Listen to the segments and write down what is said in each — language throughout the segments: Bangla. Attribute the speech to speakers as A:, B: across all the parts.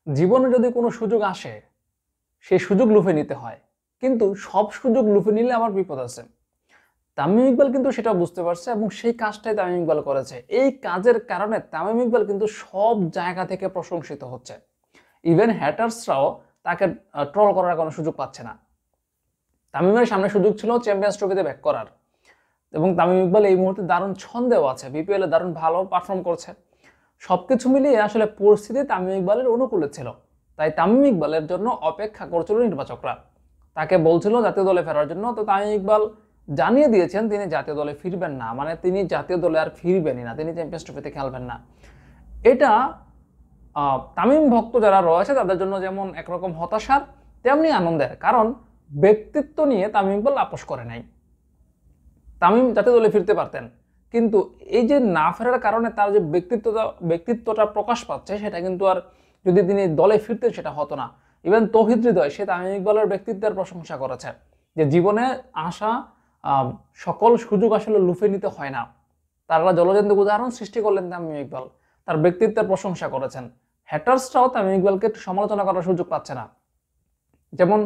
A: জীবনে যদি কোনো সুযোগ আসে সেই সুযোগ লুফে নিতে হয়, কিন্তু সব সুযোগ লুফে নিলে আমার বিপদ আছে। তামিম ইকবাল কিন্তু সেটা বুঝতে পারছে এবং সেই কাজটাই তামিম ইকবাল করেছে। এই কাজের কারণে তামিম ইকবাল কিন্তু সব জায়গা থেকে প্রশংসিত হচ্ছে। ইভেন হ্যাটার্সরাও তাকে ট্রল করার কোনো সুযোগ পাচ্ছে না। তামিমের সামনে সুযোগ ছিল চ্যাম্পিয়ন্স ট্রফিতে ব্যাক করার, এবং তামিম ইকবাল এই মুহূর্তে দারুণ ছন্দেও আছে, বিপিএল এ দারুণ ভালো পারফর্ম করছে। সবকিছু মিলিয়ে আসলে পরিস্থিতি তামিম ইকবালের অনুকূলে ছিল, তাই তামিম ইকবালের জন্য অপেক্ষা করছিল নির্বাচকরা। তাকে বলছিল জাতীয় দলে ফেরার জন্য, তো তামিম ইকবাল জানিয়ে দিয়েছেন তিনি জাতীয় দলে ফিরবেন না, মানে তিনি জাতীয় দলে আর ফিরবেনই না, তিনি চ্যাম্পিয়ন্স ট্রফিতে খেলবেন না। এটা তামিম ভক্ত যারা রয়েছে তাদের জন্য যেমন একরকম হতাশার, তেমনি আনন্দের। কারণ ব্যক্তিত্ব নিয়ে তামিম ইকবাল আপোষ করে নাই। তামিম জাতীয় দলে ফিরতে পারতেন, কিন্তু এই যে না ফেরার কারণে তার যে ব্যক্তিত্বটা প্রকাশ পাচ্ছে, সেটা কিন্তু আর যদি তিনি দলে ফিরতেন সেটা হতো না। ইভেন তৌহিদ হৃদয় সে তামিম ইকবালের ব্যক্তিত্বের প্রশংসা করেছে, যে জীবনে আসা সকল সুযোগ আসলে লুফে নিতে হয় না। তারা জলজন্ত উদাহরণ সৃষ্টি করলেন তামিম ইকবাল, তার ব্যক্তিত্বের প্রশংসা করেছেন। হ্যাটার্সরাও তামিম ইকবালকে একটু সমালোচনা করার সুযোগ পাচ্ছে না। যেমন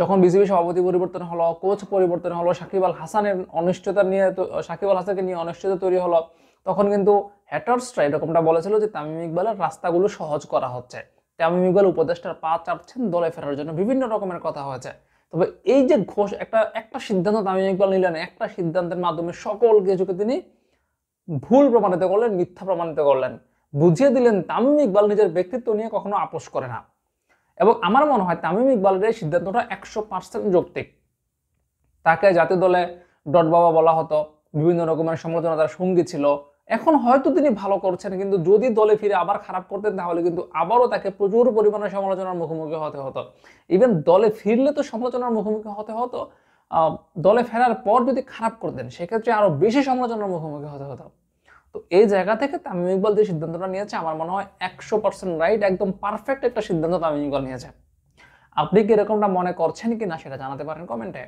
A: যখন বিসিবি সভাপতি পরিবর্তন হলো, কোচ পরিবর্তন হলো, সাকিব আল হাসানের অনিশ্চয়তা নিয়ে, সাকিব আল হাসানকে নিয়ে অনিশ্চয়তা তৈরি হলো, তখন কিন্তু হ্যাটার্সরা এরকমটা বলেছিল যে তামিম ইকবালের রাস্তাগুলো সহজ করা হচ্ছে, তামিম ইকবাল উপদেষ্টার পা চাটছেন দলে ফেরার জন্য, বিভিন্ন রকমের কথা হয়েছে। তবে এই যে ঘোষ একটা সিদ্ধান্ত তামিম ইকবাল নিলেন, একটা সিদ্ধান্তের মাধ্যমে সকল কিছুকে তিনি ভুল প্রমাণিত করলেন, মিথ্যা প্রমাণিত করলেন, বুঝিয়ে দিলেন তামিম ইকবাল নিজের ব্যক্তিত্ব নিয়ে কখনো আপোষ করে না। এবং আমার মনে হয় তামিম ইকবালের এই সিদ্ধান্তটা 100% যৌক্তিক। তাকে জাতীয় দলে ডট বাবা বলা হতো, বিভিন্ন রকমের সমালোচনা তার সঙ্গী ছিল। এখন হয়তো তিনি ভালো করছেন, কিন্তু যদি দলে ফিরে আবার খারাপ করতেন তাহলে কিন্তু আবারও তাকে প্রচুর পরিমাণে সমালোচনার মুখোমুখি হতে হতো। ইভেন দলে ফিরলে তো সমালোচনার মুখোমুখি হতে হতো, দলে ফেরার পর যদি খারাপ করতেন সেক্ষেত্রে আরো বেশি সমালোচনার মুখোমুখি হতে হতো। তো এই জায়গা থেকে তামিম ইকবাল যে সিদ্ধান্তটা নিয়েছে আমার মনে হয় 100% রাইট, একদম পারফেক্ট একটা সিদ্ধান্ত তামিম ইকবাল নিয়েছে। আপনি কি এরকমটা মনে করছেন কিনা সেটা জানাতে পারেন কমেন্টে।